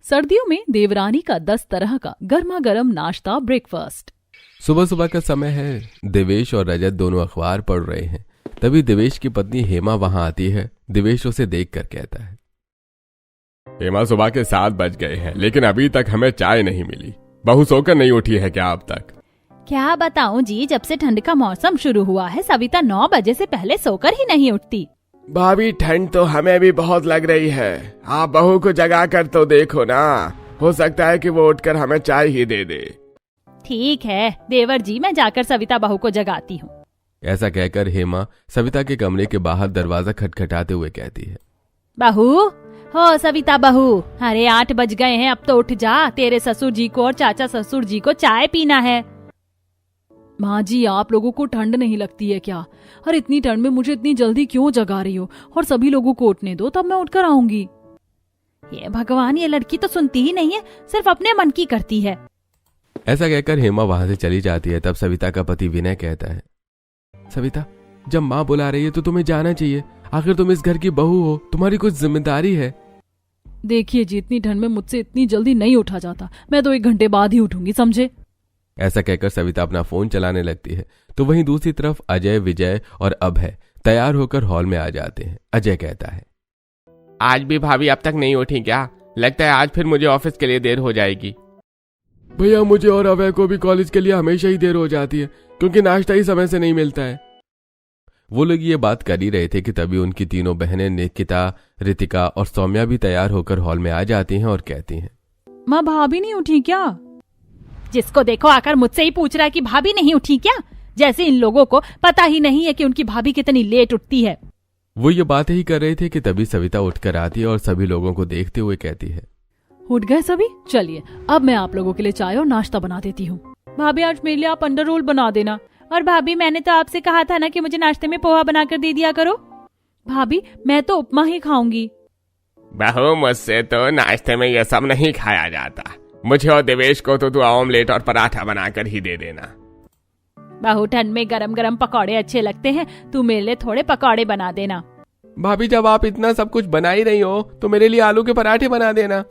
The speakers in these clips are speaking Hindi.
सर्दियों में देवरानी का 10 तरह का गर्मा गर्म नाश्ता ब्रेकफास्ट। सुबह सुबह का समय है। देवेश और रजत दोनों अखबार पढ़ रहे हैं। तभी देवेश की पत्नी हेमा वहां आती है। देवेश उसे देखकर कहता है, हेमा, सुबह के 7 बज गए हैं, लेकिन अभी तक हमें चाय नहीं मिली। बहू सोकर नहीं उठी है क्या अब तक? क्या बताऊं जी, जब से ठंड का मौसम शुरू हुआ है सविता 9 बजे से पहले सोकर ही नहीं उठती। भाभी, ठंड तो हमें भी बहुत लग रही है। आप बहू को जगा कर तो देखो ना, हो सकता है कि वो उठकर हमें चाय ही दे दे। ठीक है देवर जी, मैं जाकर सविता बहू को जगाती हूँ। ऐसा कहकर हेमा सविता के कमरे के बाहर दरवाजा खटखटाते हुए कहती है, बहू हो सविता बहू, अरे 8 बज गए हैं, अब तो उठ जा। तेरे ससुर जी को और चाचा ससुर जी को चाय पीना है। माँ जी, आप लोगों को ठंड नहीं लगती है क्या? और इतनी ठंड में मुझे इतनी जल्दी क्यों जगा रही हो? और सभी लोगों को उठने दो, तब मैं उठकर आऊंगी। ये भगवान, ये लड़की तो सुनती ही नहीं है, सिर्फ अपने मन की करती है। ऐसा कहकर हेमा वहां से चली जाती है। तब सविता का पति विनय कहता है, सविता, जब माँ बुला रही है तो तुम्हें जाना चाहिए। आखिर तुम इस घर की बहू हो, तुम्हारी कुछ जिम्मेदारी है। देखिए जी, इतनी ठंड में मुझसे इतनी जल्दी नहीं उठा जाता। मैं तो 1 घंटे बाद ही उठूंगी, समझे? ऐसा कहकर सविता अपना फोन चलाने लगती है। तो वहीं दूसरी तरफ अजय, विजय और अभय तैयार होकर हॉल में आ जाते हैं। अजय कहता है, आज भी भाभी अब तक नहीं उठी क्या? लगता है आज फिर मुझे ऑफिस के लिए देर हो जाएगी। भैया, मुझे और अभय को भी कॉलेज के लिए हमेशा ही देर हो जाती है, क्योंकि नाश्ता ही समय से नहीं मिलता है। वो लोग ये बात कर ही रहे थे कि तभी उनकी तीनों बहनें निकिता, रितिका और सौम्या भी तैयार होकर हॉल में आ जाती हैं और कहती हैं, माँ, भाभी नहीं उठी क्या? जिसको देखो आकर मुझसे ही पूछ रहा है कि भाभी नहीं उठी क्या, जैसे इन लोगों को पता ही नहीं है कि उनकी भाभी कितनी लेट उठती है। वो ये बातें ही कर रहे थे कि तभी सविता उठकर आती है और सभी लोगों को देखते हुए कहती है, उठ गए सभी? चलिए, अब मैं आप लोगों के लिए चाय और नाश्ता बना देती हूँ। भाभी, आज मेरे लिए आप अंडर रोल बना देना। और भाभी, मैंने तो आपसे कहा था ना कि मुझे नाश्ते में पोहा बनाकर दे दिया करो। भाभी, मैं तो उपमा ही खाऊंगी। बहू, मुझसे तो नाश्ते में ये सब नहीं खाया जाता। मुझे और देवेश को तो तू ऑमलेट और पराठा बनाकर ही दे देना। बहू, ठंड में गरम गरम पकौड़े अच्छे लगते हैं, तू मेरे लिए थोड़े पकौड़े बना देना। भाभी, जब आप इतना सब कुछ बना ही रही हो तो मेरे लिए आलू के पराठे बना देना।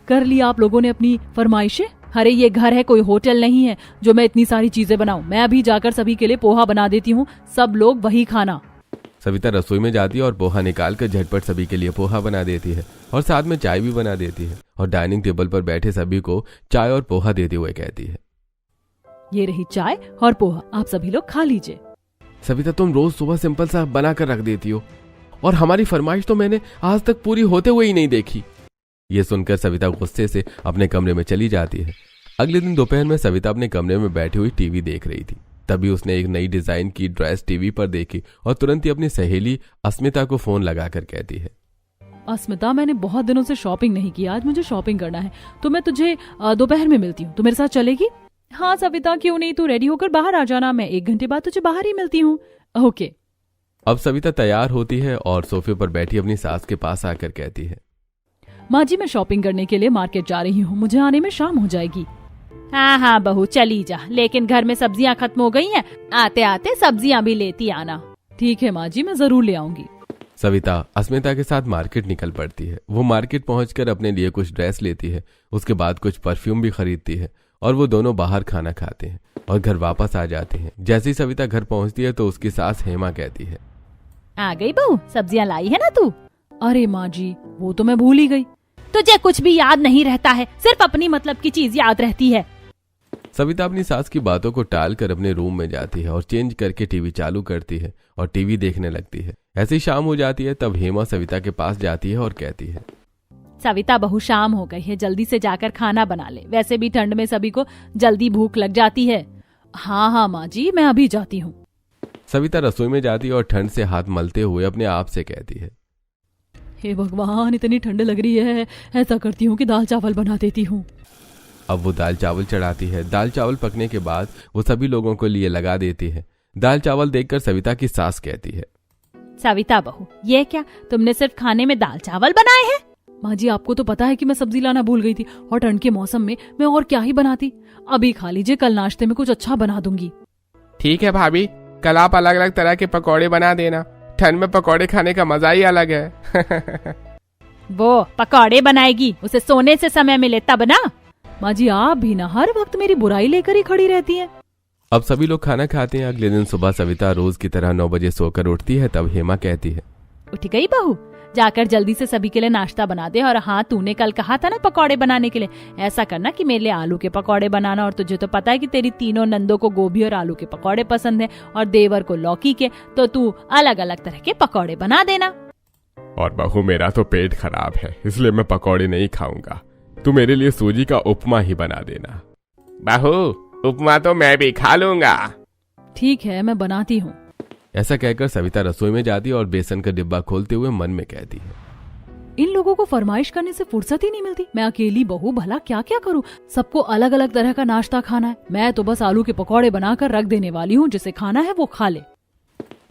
कर लिया आप लोगों ने अपनी फरमाइशें? अरे ये घर है, कोई होटल नहीं है जो मैं इतनी सारी चीजें बनाऊं। मैं अभी जाकर सभी के लिए पोहा बना देती हूँ, सब लोग वही खाना। सविता रसोई में जाती है और पोहा निकालकर झटपट सभी के लिए पोहा बना देती है और साथ में चाय भी बना देती है और डाइनिंग टेबल पर बैठे सभी को चाय और पोहा देते हुए कहती है, ये रही चाय और पोहा, आप सभी लोग खा लीजिए। सविता, तुम रोज सुबह सिंपल सा बना कर रख देती हो और हमारी फरमाइश तो मैंने आज तक पूरी होते हुए ही नहीं देखी। ये सुनकर सविता गुस्से से अपने कमरे में चली जाती है। अगले दिन दोपहर में सविता अपने कमरे में बैठी हुई टीवी देख रही थी। तभी उसने एक नई डिजाइन की ड्रेस टीवी पर देखी और तुरंत ही अपनी सहेली अस्मिता को फोन लगाकर कहती है, अस्मिता, मैंने बहुत दिनों से शॉपिंग नहीं की, आज मुझे शॉपिंग करना है, तो मैं तुझे दोपहर में मिलती हूँ। तू मेरे साथ चलेगी? हाँ सविता, क्यों नहीं, तू रेडी होकर बाहर आ जाना, मैं 1 घंटे बाद तुझे बाहर ही मिलती हूँ। ओके। अब सविता तैयार होती है और सोफे पर बैठी अपनी सास के पास आकर कहती है, माँ जी, मैं शॉपिंग करने के लिए मार्केट जा रही हूँ, मुझे आने में शाम हो जाएगी। हाँ हाँ बहू, चली जा, लेकिन घर में सब्जियाँ खत्म हो गई हैं, आते आते सब्जियाँ भी लेती आना। ठीक है माँ जी, मैं जरूर ले आऊंगी। सविता अस्मिता के साथ मार्केट निकल पड़ती है। वो मार्केट पहुंचकर अपने लिए कुछ ड्रेस लेती है, उसके बाद कुछ परफ्यूम भी खरीदती है और वो दोनों बाहर खाना खाते हैं और घर वापस आ जाते हैं। जैसे ही सविता घर पहुंचती है तो उसकी सास हेमा कहती है, आ गई बहू, सब्जियाँ लाई है ना तू? अरे माँ जी, वो तो मैं भूल ही गई। तुझे कुछ भी याद नहीं रहता है, सिर्फ अपनी मतलब की चीज याद रहती है। सविता अपनी सास की बातों को टालकर अपने रूम में जाती है और चेंज करके टीवी चालू करती है और टीवी देखने लगती है। ऐसी शाम हो जाती है। तब हेमा सविता के पास जाती है और कहती है, सविता बहू, शाम हो गई है, जल्दी से जाकर खाना बना ले, वैसे भी ठंड में सभी को जल्दी भूख लग जाती है। हाँ हाँ माँ जी, मैं अभी जाती हूँ। सविता रसोई में जाती है और ठंड से हाथ मलते हुए अपने आप से कहती है, हे भगवान, इतनी ठंड लग रही है, ऐसा करती हूँ कि दाल चावल बना देती हूँ। अब वो दाल चावल चढ़ाती है। दाल चावल पकने के बाद वो सभी लोगों को लिए लगा देती है। दाल चावल देखकर सविता की सास कहती है, सविता बहू, ये क्या, तुमने सिर्फ खाने में दाल चावल बनाए हैं? माँ जी, आपको तो पता है कि मैं सब्जी लाना भूल गई थी और ठंड के मौसम में मैं और क्या ही बनाती। अभी खा लीजिए, कल नाश्ते में कुछ अच्छा बना दूंगी। ठीक है भाभी, कल आप अलग अलग तरह के पकौड़े बना देना, ठंड में पकौड़े खाने का मजा ही अलग है। वो पकौड़े बनाएगी, उसे सोने से समय मिले तब ना। माँ जी आप भी ना हर वक्त मेरी बुराई लेकर ही खड़ी रहती हैं। अब सभी लोग खाना खाते हैं। अगले दिन सुबह सविता रोज की तरह 9 बजे सोकर उठती है। तब हेमा कहती है, उठ गई बहू, जाकर जल्दी से सभी के लिए नाश्ता बना दे। और हाँ, तूने कल कहा था ना पकौड़े बनाने के लिए, ऐसा करना कि मेरे लिए आलू के पकौड़े बनाना। और तुझे तो पता है कि तेरी तीनों नंदों को गोभी और आलू के पकौड़े पसंद है और देवर को लौकी के, तो तू अलग अलग तरह के पकौड़े बना देना। और बहू मेरा तो पेट खराब है, इसलिए मैं पकौड़े नहीं खाऊंगा। तू मेरे लिए सूजी का उपमा ही बना देना। बहू उपमा तो मैं भी खा लूंगा। ठीक है मैं बनाती हूँ। ऐसा कहकर सविता रसोई में जाती है और बेसन का डिब्बा खोलते हुए मन में कहती है, इन लोगों को फरमाइश करने से फुर्सत ही नहीं मिलती। मैं अकेली बहू भला क्या क्या करूँ, सबको अलग अलग तरह का नाश्ता खाना है। मैं तो बस आलू के पकौड़े बनाकर रख देने वाली हूँ, जिसे खाना है वो खा ले।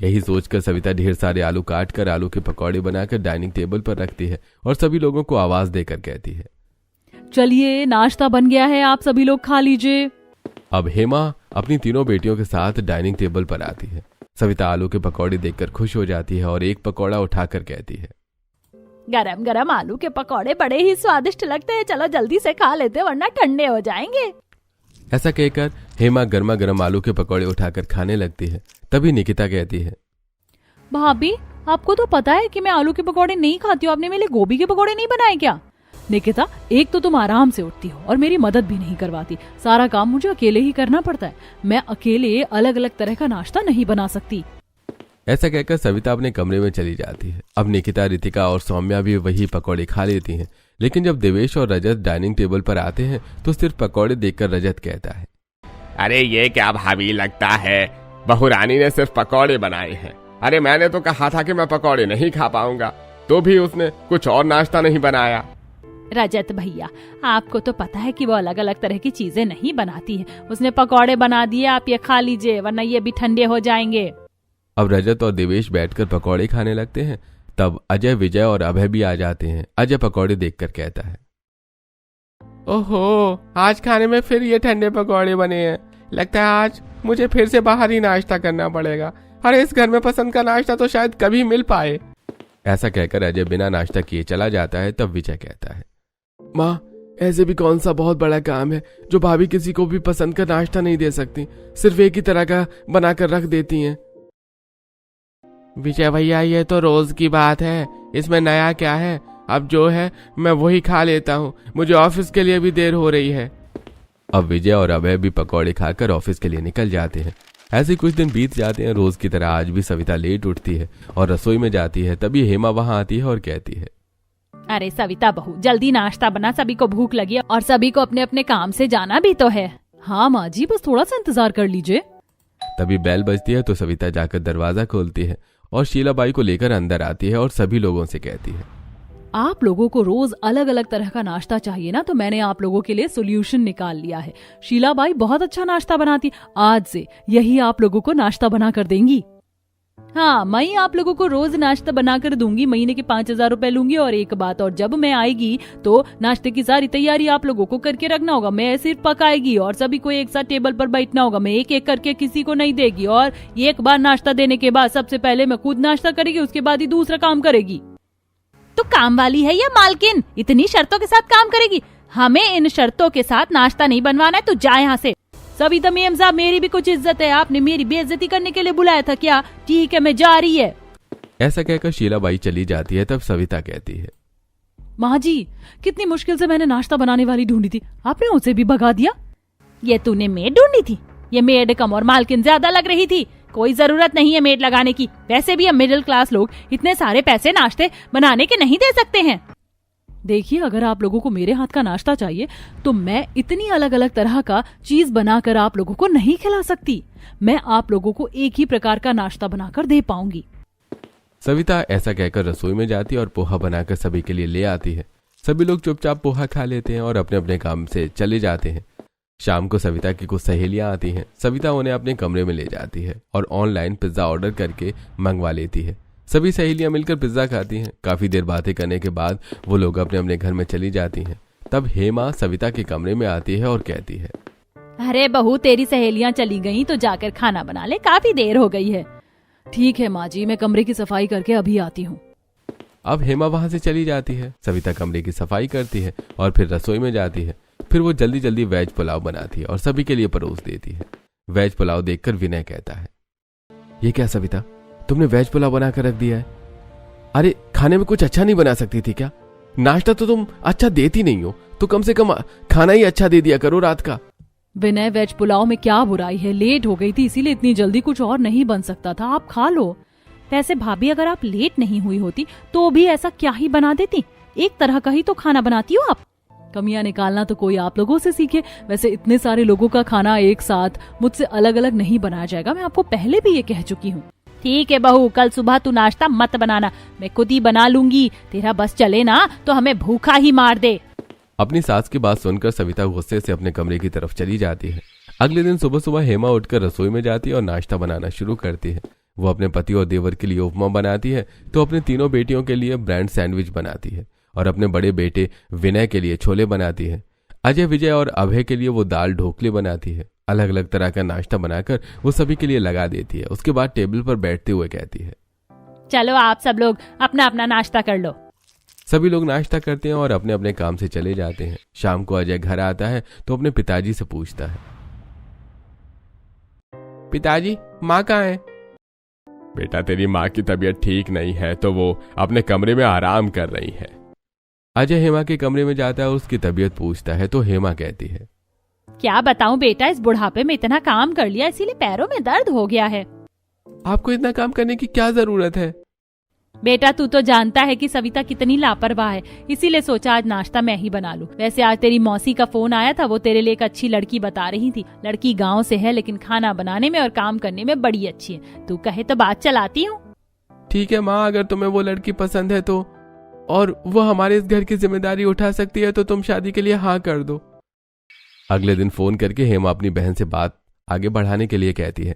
यही सोचकर सविता ढेर सारे आलू काटकर आलू के पकौड़े बनाकर डाइनिंग टेबल पर रखती है और सभी लोगों को आवाज देकर कहती है, चलिए नाश्ता बन गया है, आप सभी लोग खा लीजिए। अब हेमा अपनी तीनों बेटियों के साथ डाइनिंग टेबल पर आती है। सविता आलू के पकौड़े देखकर खुश हो जाती है और एक पकौड़ा उठाकर कहती है, गरम गरम आलू के पकौड़े बड़े ही स्वादिष्ट लगते हैं, चलो जल्दी से खा लेते वरना ठंडे हो जाएंगे। ऐसा कहकर हेमा गर्मा गर्म आलू के पकौड़े उठाकर खाने लगती है। तभी निकिता कहती है, भाभी आपको तो पता है कि मैं आलू के पकौड़े नहीं खाती हूँ, आपने मेरे लिए गोभी के पकौड़े नहीं बनाए क्या? निकिता एक तो तुम आराम से उठती हो और मेरी मदद भी नहीं करवाती, सारा काम मुझे अकेले ही करना पड़ता है। मैं अकेले अलग अलग तरह का नाश्ता नहीं बना सकती। ऐसा कहकर सविता अपने कमरे में चली जाती है। अब निकिता, रितिका और सौम्या भी वही पकौड़े खा लेती हैं। लेकिन जब देवेश और रजत डाइनिंग टेबल पर आते हैं तो सिर्फ पकौड़े देखकर रजत कहता है, अरे ये क्या भाभी, लगता है बहू रानी ने सिर्फ पकौड़े बनाए हैं। अरे मैंने तो कहा था कि मैं पकौड़े नहीं खा पाऊंगा, तो भी उसने कुछ और नाश्ता नहीं बनाया। रजत भैया आपको तो पता है कि वो अलग अलग तरह की चीजें नहीं बनाती है, उसने पकौड़े बना दिए, आप ये खा लीजिए वरना ये भी ठंडे हो जाएंगे। अब रजत और देवेश बैठकर पकौड़े खाने लगते हैं। तब अजय, विजय और अभय भी आ जाते हैं। अजय पकौड़े देखकर कहता है, ओहो, आज खाने में फिर ये ठंडे पकौड़े बने हैं। लगता है आज मुझे फिर से बाहर ही नाश्ता करना पड़ेगा। अरे इस घर में पसंद का नाश्ता तो शायद कभी मिल पाए। ऐसा कहकर अजय बिना नाश्ता किए चला जाता है। तब विजय कहता है, माँ ऐसे भी कौन सा बहुत बड़ा काम है जो भाभी किसी को भी पसंद का नाश्ता नहीं दे सकती, सिर्फ एक ही तरह का बनाकर रख देती हैं। विजय भैया ये तो रोज की बात है, इसमें नया क्या है? अब जो है मैं वही खा लेता हूँ, मुझे ऑफिस के लिए भी देर हो रही है। अब विजय और अभय भी पकौड़े खाकर ऑफिस के लिए निकल जाते हैं। ऐसे कुछ दिन बीत जाते हैं। रोज की तरह आज भी सविता लेट उठती है और रसोई में जाती है। तभी हेमा वहां आती है और कहती है, अरे सविता बहू जल्दी नाश्ता बना, सभी को भूख लगी है और सभी को अपने अपने काम से जाना भी तो है। हाँ माँ जी बस थोड़ा सा इंतजार कर लीजिए। तभी बेल बजती है तो सविता जाकर दरवाजा खोलती है और शीलाबाई को लेकर अंदर आती है और सभी लोगों से कहती है, आप लोगों को रोज अलग अलग तरह का नाश्ता चाहिए ना, तो मैंने आप लोगों के लिए सोल्यूशन निकाल लिया है। शीलाबाई बहुत अच्छा नाश्ता बनाती, आज से यही आप लोगों को नाश्ता बना कर देंगी। हाँ मैं ही आप लोगों को रोज नाश्ता बना कर दूंगी, महीने के 5,000 रुपए लूंगी। और एक बात और, जब मैं आएगी तो नाश्ते की सारी तैयारी आप लोगों को करके रखना होगा। मैं सिर्फ पकाएगी और सभी को एक साथ टेबल पर बैठना होगा। मैं एक एक करके किसी को नहीं देगी और एक बार नाश्ता देने के बाद सबसे पहले मैं खुद नाश्ता करेगी, उसके बाद ही दूसरा काम करेगी। तो काम वाली है या मालकिन, इतनी शर्तों के साथ काम करेगी? हमें इन शर्तों के साथ नाश्ता नहीं बनवाना है, तो जा यहाँ से। सविता मैम साहब मेरी भी कुछ इज्जत है, आपने मेरी बेइज्जती करने के लिए बुलाया था क्या? ठीक है मैं जा रही है। ऐसा कहकर शीलाबाई चली जाती है। तब सविता कहती है, माँ जी कितनी मुश्किल से मैंने नाश्ता बनाने वाली ढूंढी थी, आपने उसे भी भगा दिया। ये तूने मेड ढूंढी थी? ये मेड कम और मालकिन ज्यादा लग रही थी। कोई जरूरत नहीं है मेड लगाने की। वैसे भी हम मिडिल क्लास लोग इतने सारे पैसे नाश्ते बनाने के नहीं दे सकते हैं। देखिए अगर आप लोगों को मेरे हाथ का नाश्ता चाहिए तो मैं इतनी अलग अलग तरह का चीज बनाकर आप लोगों को नहीं खिला सकती। मैं आप लोगों को एक ही प्रकार का नाश्ता बनाकर दे पाऊंगी। सविता ऐसा कहकर रसोई में जाती है और पोहा बनाकर सभी के लिए ले आती है। सभी लोग चुपचाप पोहा खा लेते हैं और अपने अपने काम से चले जाते हैं। शाम को सविता की कुछ सहेलियां आती हैं। सविता उन्हें अपने कमरे में ले जाती है और ऑनलाइन पिज्जा ऑर्डर करके मंगवा लेती है। सभी सहेलियां मिलकर पिज्जा खाती हैं। काफी देर बातें करने के बाद वो लोग अपने अपने घर में चली जाती हैं। तब हेमा सविता के कमरे में आती है और कहती है, अरे बहू तेरी सहेलियां चली गई तो जाकर खाना बना ले, काफी देर हो गई है। ठीक है माँ जी, मैं कमरे की सफाई करके अभी आती हूँ। अब हेमा वहां से चली जाती है। सविता कमरे की सफाई करती है और फिर रसोई में जाती है। फिर वो जल्दी जल्दी वेज पुलाव बनाती है और सभी के लिए परोस देती है। वेज पुलाव देखकर विनय कहता है, ये क्या सविता, तुमने वेज पुलाव बनाकर रख दिया है? अरे खाने में कुछ अच्छा नहीं बना सकती थी क्या? नाश्ता तो तुम अच्छा देती नहीं हो, तो कम से कम खाना ही अच्छा दे दिया करो रात का। विनय, वेज पुलाव में क्या बुराई है? लेट हो गई थी इसीलिए इतनी जल्दी कुछ और नहीं बन सकता था, आप खा लो। वैसे भाभी, अगर आप लेट नहीं हुई होती तो भी ऐसा क्या ही बना देती? एक तरह का ही तो खाना बनाती हो आप। कमियां निकालना तो कोई आप लोगों से सीखे। वैसे इतने सारे लोगों का खाना एक साथ मुझसे अलग अलग नहीं बनाया जाएगा, मैं आपको पहले भी ये कह चुकी हूँ। ठीक है बहू, कल सुबह तू नाश्ता मत बनाना, मैं खुद ही बना लूंगी। तेरा बस चले ना तो हमें भूखा ही मार दे। अपनी सास की बात सुनकर सविता गुस्से से अपने कमरे की तरफ चली जाती है। अगले दिन सुबह सुबह हेमा उठकर रसोई में जाती है और नाश्ता बनाना शुरू करती है। वो अपने पति और देवर के लिए उपमा बनाती है तो अपने तीनों बेटियों के लिए ब्रेड सैंडविच बनाती है और अपने बड़े बेटे विनय के लिए छोले बनाती है। अजय, विजय और अभय के लिए वो दाल ढोकले बनाती है। अलग अलग तरह का नाश्ता बनाकर वो सभी के लिए लगा देती है। उसके बाद टेबल पर बैठते हुए कहती है, चलो आप सब लोग अपना अपना नाश्ता कर लो। सभी लोग नाश्ता करते हैं और अपने अपने काम से चले जाते हैं। शाम को अजय घर आता है तो अपने पिताजी से पूछता है, पिताजी, माँ कहाँ है? बेटा, तेरी माँ की तबीयत ठीक नहीं है तो वो अपने कमरे में आराम कर रही है। अजय हेमा के कमरे में जाता है और उसकी तबीयत पूछता है तो हेमा कहती है, क्या बताऊं बेटा, इस बुढ़ापे में इतना काम कर लिया इसीलिए पैरों में दर्द हो गया है। आपको इतना काम करने की क्या जरूरत है? बेटा, तू तो जानता है कि सविता कितनी लापरवाह है, इसीलिए सोचा आज नाश्ता मैं ही बना लूं। वैसे आज तेरी मौसी का फोन आया था, वो तेरे लिए एक अच्छी लड़की बता रही थी। लड़की गांव से है लेकिन खाना बनाने में और काम करने में बड़ी अच्छी है। तू कहे तो बात चलाती हूँ। ठीक है माँ, अगर तुम्हें वो लड़की पसंद है तो, और वो हमारे इस घर की जिम्मेदारी उठा सकती है तो तुम शादी के लिए हाँ कर दो। अगले दिन फोन करके हेमा अपनी बहन से बात आगे बढ़ाने के लिए कहती है।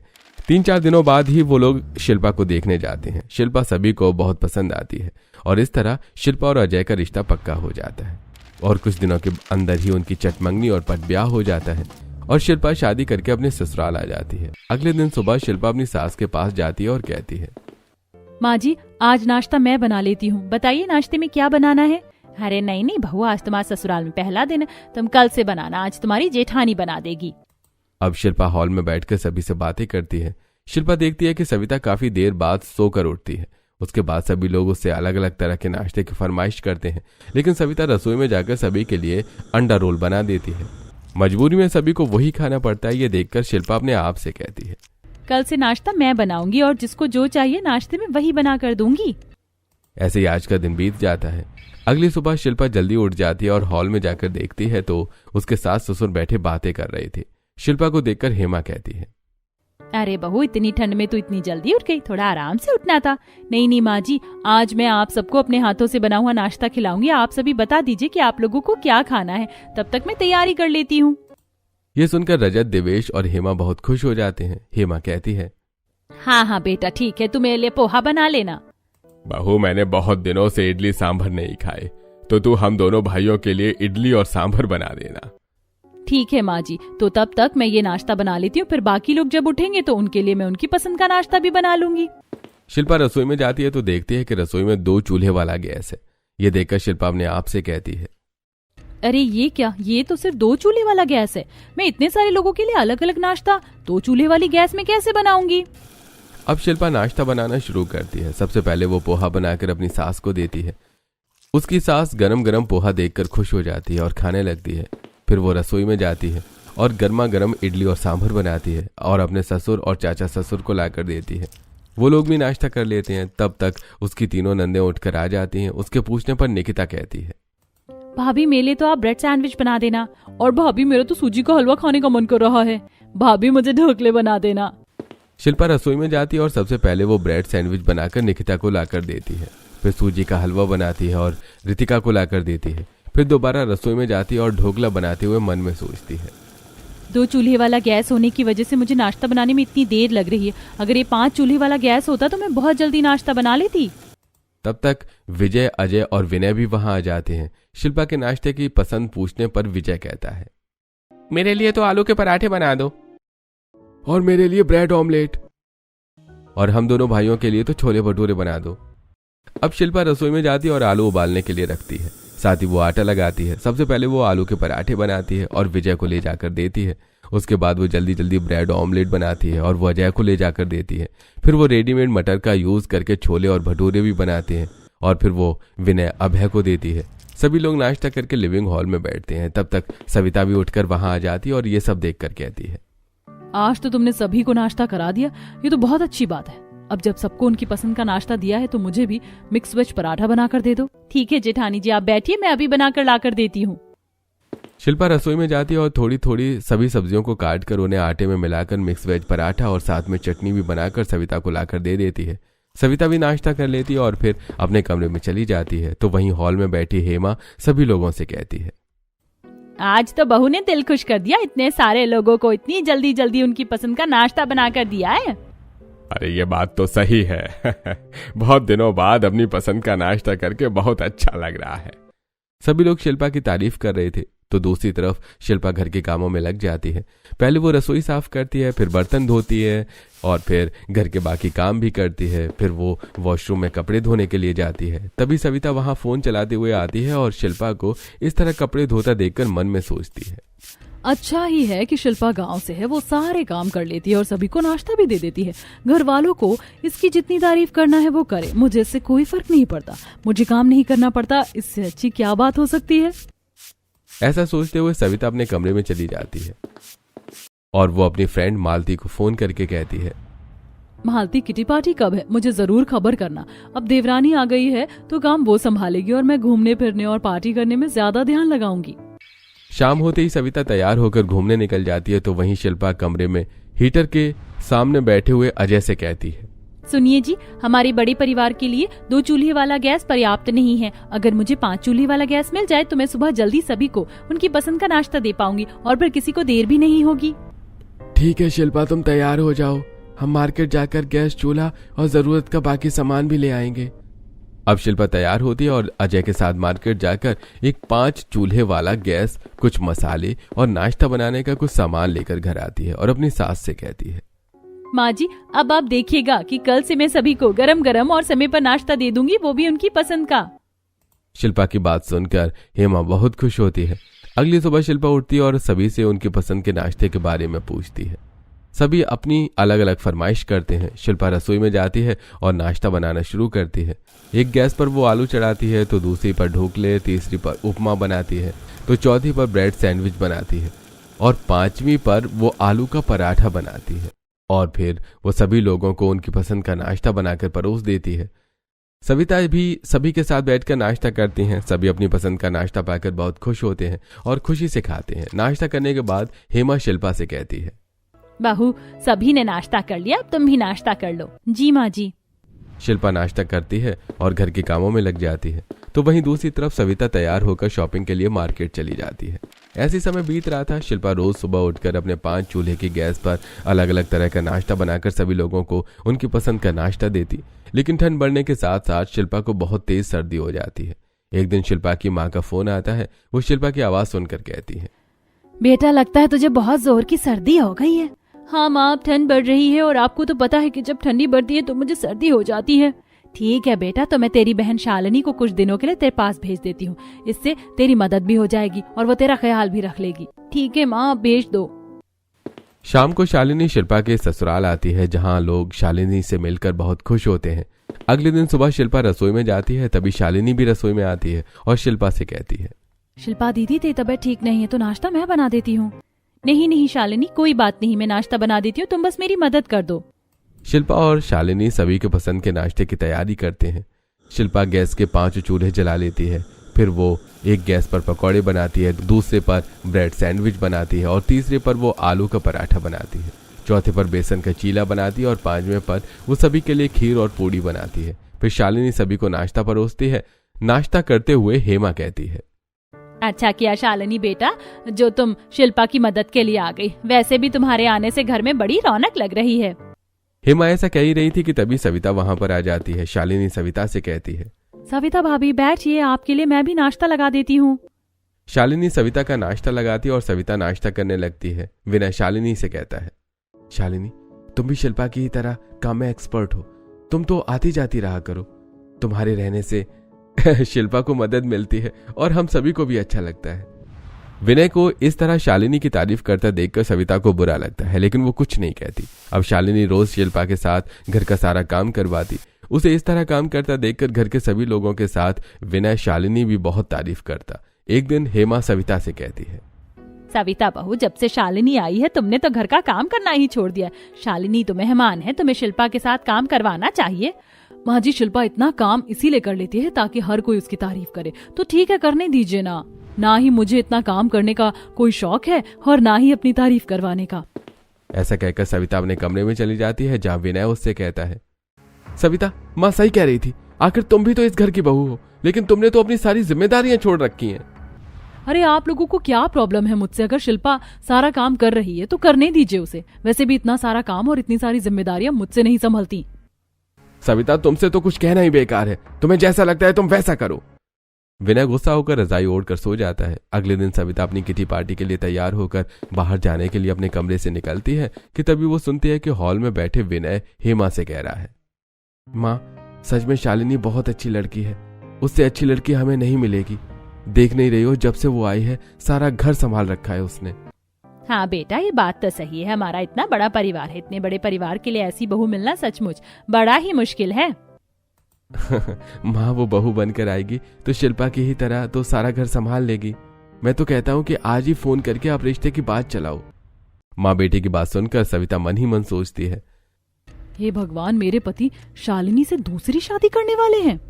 3-4 दिनों बाद ही वो लोग शिल्पा को देखने जाते हैं। शिल्पा सभी को बहुत पसंद आती है और इस तरह शिल्पा और अजय का रिश्ता पक्का हो जाता है और कुछ दिनों के अंदर ही उनकी चटमंगनी और पटब्याह हो जाता है और शिल्पा शादी करके अपने ससुराल आ जाती है। अगले दिन सुबह शिल्पा अपनी सास के पास जाती है और कहती है, माँ जी, आज नाश्ता मैं बना लेती हूँ, बताइए नाश्ते में क्या बनाना है? अरे नहीं नहीं बहू, आज तुम्हारे ससुराल में पहला दिन है, तुम कल से बनाना, आज तुम्हारी जेठानी बना देगी। अब शिल्पा हॉल में बैठकर सभी से बातें करती है। शिल्पा देखती है कि सविता काफी देर बाद सोकर उठती है। उसके बाद सभी लोग उससे अलग अलग तरह के नाश्ते की फरमाइश करते हैं, लेकिन सविता रसोई में जाकर सभी के लिए अंडा रोल बना देती है। मजबूरी में सभी को वही खाना पड़ता है। ये देखकर शिल्पा अपने आप से कहती है, कल से नाश्ता मैं बनाऊंगी और जिसको जो चाहिए नाश्ते में वही बना कर दूंगी। ऐसे ही आज का दिन बीत जाता है। अगली सुबह शिल्पा जल्दी उठ जाती है और हॉल में जाकर देखती है तो उसके सास ससुर बैठे बातें कर रहे थे। शिल्पा को देखकर हेमा कहती है, अरे बहू, इतनी ठंड में तू इतनी जल्दी उठ गई, थोड़ा आराम से उठना था। नहीं नहीं माँ जी, आज मैं आप सबको अपने हाथों से बना हुआ नाश्ता खिलाऊंगी। आप सभी बता दीजिए कि आप लोगों को क्या खाना है, तब तक मैं तैयारी कर लेती हूँ। ये सुनकर रजत, देवेश और हेमा बहुत खुश हो जाते हैं। हेमा कहती है, हाँ हाँ बेटा ठीक है, तू मेरे लिए पोहा बना लेना। बहू, मैंने बहुत दिनों से इडली सांभर नहीं खाए, तो तू हम दोनों भाइयों के लिए इडली और सांभर बना देना। ठीक है माँ जी, तो तब तक मैं ये नाश्ता बना लेती हूँ, फिर बाकी लोग जब उठेंगे तो उनके लिए मैं उनकी पसंद का नाश्ता भी बना लूंगी। शिल्पा रसोई में जाती है तो देखती है कि रसोई में 2 चूल्हे वाला गैस है। ये देखकर शिल्पा अपने आप से कहती है, अरे ये क्या, ये तो सिर्फ 2 चूल्हे वाला गैस है। मैं इतने सारे लोगों के लिए अलग अलग नाश्ता 2 चूल्हे वाली गैस में कैसे बनाऊंगी? अब शिल्पा नाश्ता बनाना शुरू करती है। सबसे पहले वो पोहा बनाकर अपनी सास को देती है। उसकी सास गरम गरम पोहा देखकर खुश हो जाती है और खाने लगती है। फिर वो रसोई में जाती है और गर्मा गर्म इडली और सांभर बनाती है और अपने ससुर और चाचा ससुर को लाकर देती है। वो लोग भी नाश्ता कर लेते हैं। तब तक उसकी तीनों नंदे उठकर आ जाती हैं। उसके पूछने पर निकिता कहती है, भाभी मेरे लिए तो आप ब्रेड सैंडविच बना देना, और भाभी मेरा तो सूजी का हलवा खाने का मन कर रहा है, भाभी मुझे ढोकले बना देना। शिल्पा रसोई में जाती है और सबसे पहले वो ब्रेड सैंडविच बनाकर निकिता को लाकर देती है। फिर सूजी का हलवा बनाती है और रितिका को लाकर देती है। फिर दोबारा रसोई में जाती है और ढोकला बनाते हुए मन में सोचती है, 2 चूल्हे वाला गैस होने की वजह से मुझे नाश्ता बनाने में इतनी देर लग रही है। अगर ये 5 चूल्हे वाला गैस होता तो मैं बहुत जल्दी नाश्ता बना लेती। तब तक विजय, अजय और विनय भी वहां आ जाते हैं। शिल्पा के नाश्ते की पसंद पूछने पर विजय कहता है, मेरे लिए तो आलू के पराठे बना दो। और मेरे लिए ब्रेड ऑमलेट। और हम दोनों भाइयों के लिए तो छोले भटूरे बना दो। अब शिल्पा रसोई में जाती है और आलू उबालने के लिए रखती है। साथ ही वो आटा लगाती है। सबसे पहले वो आलू के पराठे बनाती है और विजय को ले जाकर देती है। उसके बाद वो जल्दी जल्दी ब्रेड ऑमलेट बनाती है और वो अजय को ले जाकर देती है। फिर वो रेडीमेड मटर का यूज करके छोले और भटूरे भी बनाती है और फिर वो विनय अभय को देती है। सभी लोग नाश्ता करके लिविंग हॉल में बैठते हैं। तब तक सविता भी उठकर वहां आ जाती है और ये सब देखकर कहती है, आज तो तुमने सभी को नाश्ता करा दिया, ये तो बहुत अच्छी बात है। अब जब सबको उनकी पसंद का नाश्ता दिया है तो मुझे भी मिक्स वेज पराठा बनाकर दे दो। ठीक है जेठानी जी, आप बैठिए, मैं अभी बनाकर लाकर देती हूँ। शिल्पा रसोई में जाती है और थोड़ी थोड़ी सभी सब्जियों को काट कर उन्हें आटे में मिलाकर मिक्स वेज पराठा और साथ में चटनी भी बनाकर सविता को लाकर दे देती है। सविता भी नाश्ता कर लेती है और फिर अपने कमरे में चली जाती है। तो वहीं हॉल में बैठी हेमा सभी लोगों से कहती है, आज तो बहू ने दिल खुश कर दिया, इतने सारे लोगों को इतनी जल्दी जल्दी उनकी पसंद का नाश्ता बनाकर दिया है। अरे ये बात तो सही है। बहुत दिनों बाद अपनी पसंद का नाश्ता करके बहुत अच्छा लग रहा है। सभी लोग शिल्पा की तारीफ कर रहे थे। तो दूसरी तरफ शिल्पा घर के कामों में लग जाती है। पहले वो रसोई साफ करती है, फिर बर्तन धोती है और फिर घर के बाकी काम भी करती है। फिर वो वॉशरूम में कपड़े धोने के लिए जाती है। तभी सविता वहां फोन चलाते हुए आती है और शिल्पा को इस तरह कपड़े धोता देखकर मन में सोचती है, अच्छा ही है कि शिल्पा गांव से है, वो सारे काम कर लेती है और सभी को नाश्ता भी दे देती है। घर वालों को इसकी जितनी तारीफ करना है वो करे, मुझे इससे कोई फर्क नहीं पड़ता, मुझे काम नहीं करना पड़ता, इससे अच्छी क्या बात हो सकती है। ऐसा सोचते हुए सविता अपने कमरे में चली जाती है और वो अपनी फ्रेंड मालती को फोन करके कहती है, मालती किटी पार्टी कब है, मुझे जरूर खबर करना। अब देवरानी आ गई है तो काम वो संभालेगी और मैं घूमने फिरने और पार्टी करने में ज्यादा ध्यान लगाऊंगी। शाम होते ही सविता तैयार होकर घूमने निकल जाती है। तो वहीं शिल्पा कमरे में हीटर के सामने बैठे हुए अजय से कहती है, सुनिए जी, हमारे बड़े परिवार के लिए 2 चूल्हे वाला गैस पर्याप्त नहीं है। अगर मुझे 5 चूल्हे वाला गैस मिल जाए तो मैं सुबह जल्दी सभी को उनकी पसंद का नाश्ता दे पाऊंगी और फिर किसी को देर भी नहीं होगी। ठीक है शिल्पा, तुम तैयार हो जाओ, हम मार्केट जाकर गैस, चूल्हा और जरूरत का बाकी सामान भी ले आएंगे। अब शिल्पा तैयार होती है और अजय के साथ मार्केट जाकर एक 5 चूल्हे वाला गैस, कुछ मसाले और नाश्ता बनाने का कुछ सामान लेकर घर आती है और अपनी सास से कहती है, माँ जी, अब आप देखिएगा कि कल से मैं सभी को गरम गरम और समय पर नाश्ता दे दूंगी, वो भी उनकी पसंद का। शिल्पा की बात सुनकर हेमा बहुत खुश होती है। अगली सुबह शिल्पा उठती है और सभी से उनकी पसंद के नाश्ते के बारे में पूछती है। सभी अपनी अलग अलग फरमाइश करते हैं। शिल्पा रसोई में जाती है और नाश्ता बनाना शुरू करती है। एक गैस पर वो आलू चढ़ाती है, तो दूसरी पर ढोकले, तीसरी पर उपमा बनाती है, तो चौथी पर ब्रेड सैंडविच बनाती है और 5वीं पर वो आलू का पराठा बनाती है और फिर वो सभी लोगों को उनकी पसंद का नाश्ता बनाकर परोस देती है। सविता भी सभी के साथ बैठकर नाश्ता करती हैं। सभी अपनी पसंद का नाश्ता पाकर बहुत खुश होते हैं और खुशी से खाते हैं। नाश्ता करने के बाद हेमा शिल्पा से कहती है, बहू, सभी ने नाश्ता कर लिया, अब तुम भी नाश्ता कर लो। जी माँ जी। शिल्पा नाश्ता करती है और घर के कामों में लग जाती है। तो वहीं दूसरी तरफ सविता तैयार होकर शॉपिंग के लिए मार्केट चली जाती है। ऐसी समय बीत रहा था। शिल्पा रोज सुबह उठकर अपने 5 चूल्हे की गैस पर अलग अलग तरह का नाश्ता बनाकर सभी लोगों को उनकी पसंद का नाश्ता देती। लेकिन ठंड बढ़ने के साथ साथ शिल्पा को बहुत तेज सर्दी हो जाती है। एक दिन शिल्पा की माँ का फोन आता है। वो शिल्पा की आवाज सुनकर कहती है, बेटा, लगता है तुझे बहुत जोर की सर्दी हो गई है। हाँ माँ, अब ठंड बढ़ रही है और आपको तो पता है कि जब ठंडी बढ़ती है तो मुझे सर्दी हो जाती है। ठीक है बेटा, तो मैं तेरी बहन शालिनी को कुछ दिनों के लिए तेरे पास भेज देती हूँ। इससे तेरी मदद भी हो जाएगी और वो तेरा ख्याल भी रख लेगी। ठीक है माँ, आप भेज दो। शाम को शालिनी शिल्पा के ससुराल आती है, जहाँ लोग शालिनी से मिलकर बहुत खुश होते हैं। अगले दिन सुबह शिल्पा रसोई में जाती है। तभी शालिनी भी रसोई में आती है और शिल्पा से कहती है, शिल्पा दीदी, तेरी तबीयत ठीक नहीं है तो नाश्ता मैं बना देती हूँ। नहीं नहीं शालिनी, कोई बात नहीं, मैं नाश्ता बना देती हूँ, तुम बस मेरी मदद कर दो। शिल्पा और शालिनी सभी के पसंद के नाश्ते की तैयारी करते हैं। शिल्पा गैस के 5 चूल्हे जला लेती है। फिर वो एक गैस पर पकौड़े बनाती है, दूसरे पर ब्रेड सैंडविच बनाती है और तीसरे पर वो आलू का पराठा बनाती है। चौथे पर बेसन का चीला बनाती है और 5वें पर वो सभी के लिए खीर और पूड़ी बनाती है। फिर शालिनी सभी को नाश्ता परोसती है। नाश्ता करते हुए हेमा कहती है, अच्छा किया शालिनी बेटा, जो तुम शिल्पा की मदद के लिए आ गई। वैसे भी तुम्हारे आने से घर में बड़ी रौनक लग रही है। हेमा ऐसा कह ही रही थी कि तभी सविता वहां पर आ जाती है। शालिनी सविता से कहती है, सविता भाभी बैठिए, आपके लिए मैं भी नाश्ता लगा देती हूँ। शालिनी सविता का नाश्ता लगाती है और सविता नाश्ता करने लगती है। विनय शालिनी से कहता है, शालिनी, तुम भी शिल्पा की ही तरह काम में एक्सपर्ट हो, तुम तो आती जाती रहा करो। तुम्हारे रहने से शिल्पा को मदद मिलती है और हम सभी को भी अच्छा लगता है। विनय को इस तरह शालिनी की तारीफ करता देखकर सविता को बुरा लगता है, लेकिन वो कुछ नहीं कहती। अब शालिनी रोज शिल्पा के साथ घर का सारा काम करवाती। उसे इस तरह काम करता देखकर घर के सभी लोगों के साथ विनय शालिनी भी बहुत तारीफ करता। एक दिन हेमा सविता से कहती है, सविता बहू, जब से शालिनी आई है तुमने तो घर का काम करना ही छोड़ दिया। शालिनी तो मेहमान है, तुम्हें शिल्पा के साथ काम करवाना चाहिए। माँ जी, शिल्पा इतना काम इसीलिए कर लेती है ताकि हर कोई उसकी तारीफ करे। तो ठीक है, करने दीजिए ना। ना ही मुझे इतना काम करने का कोई शौक है और ना ही अपनी तारीफ करवाने का। ऐसा कहकर सविता अपने कमरे में चली जाती है, जहाँ विनय उससे कहता है, सविता, माँ सही कह रही थी। आखिर तुम भी तो इस घर की बहू हो, लेकिन तुमने तो अपनी सारी जिम्मेदारियां छोड़ रखी हैं। अरे आप लोगों को क्या प्रॉब्लम है मुझसे? अगर शिल्पा सारा काम कर रही है तो करने दीजिए उसे। वैसे भी इतना सारा काम और इतनी सारी जिम्मेदारियां मुझसे नहीं संभलती। सविता, तुमसे तो कुछ कहना ही बेकार है। तुम्हें जैसा लगता है तुम वैसा करो। विनय गुस्सा होकर रजाई ओढ़कर सो जाता है। अगले दिन सविता अपनी किटी पार्टी के लिए तैयार होकर बाहर जाने के लिए अपने कमरे से निकलती है कि तभी वो सुनती है कि हॉल में बैठे विनय हेमा से कह रहा है, माँ, सच में शालिनी बहुत अच्छी लड़की है। उससे अच्छी लड़की हमें नहीं मिलेगी। देख नहीं रही हो, जब से वो आई है सारा घर संभाल रखा है उसने। हाँ बेटा, ये बात तो सही है। हमारा इतना बड़ा परिवार है, इतने बड़े परिवार के लिए ऐसी बहू मिलना सचमुच बड़ा ही मुश्किल है। माँ, वो बहू बनकर आएगी तो शिल्पा की ही तरह तो सारा घर संभाल लेगी। मैं तो कहता हूँ कि आज ही फोन करके आप रिश्ते की बात चलाओ। माँ बेटी की बात सुनकर सविता मन ही मन सोचती है, हे भगवान, मेरे पति शालिनी से दूसरी शादी करने वाले हैं।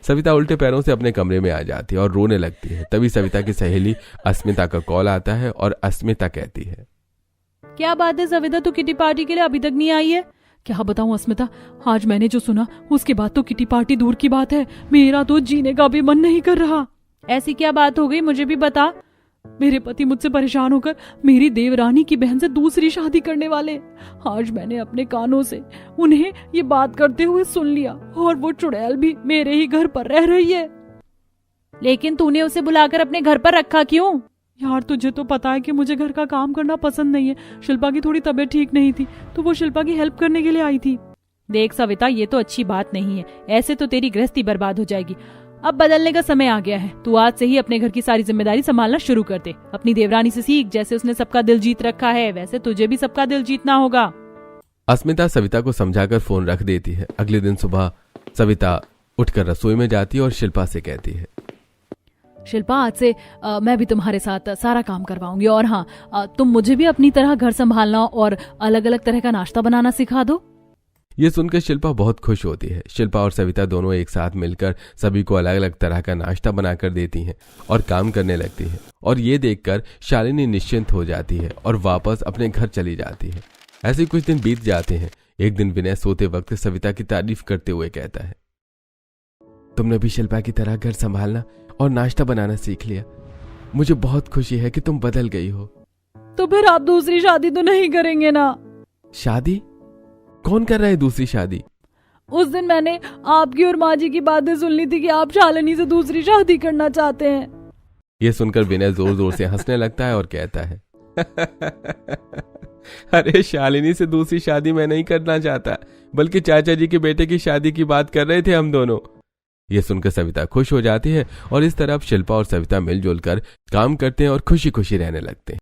सविता उल्टे पैरों से अपने कमरे में आ जाती है और रोने लगती है। तभी सविता की सहेली अस्मिता का कॉल आता है और अस्मिता कहती है, क्या बात है सविता, तू किटी पार्टी के लिए अभी तक नहीं आई है? क्या बताऊं अस्मिता, आज मैंने जो सुना उसके बाद तो किटी पार्टी दूर की बात है, मेरा तो जीने का भी मन नहीं कर रहा। ऐसी क्या बात हो गई, मुझे भी बता। मेरे पति मुझसे परेशान होकर मेरी देवरानी की बहन से दूसरी शादी करने वाले। आज मैंने अपने कानों से उन्हें ये बात करते हुए सुन लिया और वो चुड़ैल भी मेरे ही घर पर रह रही है। लेकिन तूने उसे बुलाकर अपने घर पर रखा क्यों? यार, तुझे तो पता है कि मुझे घर का काम करना पसंद नहीं है। शिल्पा की थोड़ी तबीयत ठीक नहीं थी तो वो शिल्पा की हेल्प करने के लिए आई थी। देख सविता, ये तो अच्छी बात नहीं है। ऐसे तो तेरी गृहस्थी बर्बाद हो जाएगी। अब बदलने का समय आ गया है। तू आज से ही अपने घर की सारी जिम्मेदारी संभालना शुरू कर दे। अपनी देवरानी से सीख। जैसे उसने सबका दिल जीत रखा है वैसे तुझे भी सबका दिल जीतना होगा। अस्मिता सविता को समझाकर फोन रख देती है। अगले दिन सुबह सविता उठकर रसोई में जाती है और शिल्पा से कहती है, शिल्पा, आज से मैं भी तुम्हारे साथ सारा काम करवाऊंगी। और हाँ, तुम मुझे भी अपनी तरह घर संभालना और अलग अलग तरह का नाश्ता बनाना सिखा दो। ये सुनकर शिल्पा बहुत खुश होती है। शिल्पा और सविता दोनों एक साथ मिलकर सभी को अलग अलग तरह का नाश्ता बनाकर देती हैं और काम करने लगती हैं। और ये देखकर शालिनी निश्चिंत हो जाती है और वापस अपने घर चली जाती है। ऐसे कुछ दिन बीत जाते हैं। एक दिन विनय सोते वक्त सविता की तारीफ करते हुए कहता है, तुमने भी शिल्पा की तरह घर संभालना और नाश्ता बनाना सीख लिया। मुझे बहुत खुशी है कि तुम बदल गई हो। तो फिर आप दूसरी शादी तो नहीं करेंगे ना? शादी? कौन कर रहा है दूसरी शादी? उस दिन मैंने आपकी और माँ जी की बातें सुन ली थी कि आप शालिनी से दूसरी शादी करना चाहते हैं। ये सुनकर विनय जोर जोर से हंसने लगता है और कहता है, अरे शालिनी से दूसरी शादी मैं नहीं करना चाहता, बल्कि चाचा जी के बेटे की शादी की बात कर रहे थे हम दोनों। ये सुनकर सविता खुश हो जाती है और इस तरह शिल्पा और सविता मिलजुल कर काम करते हैं और खुशी खुशी रहने लगते हैं।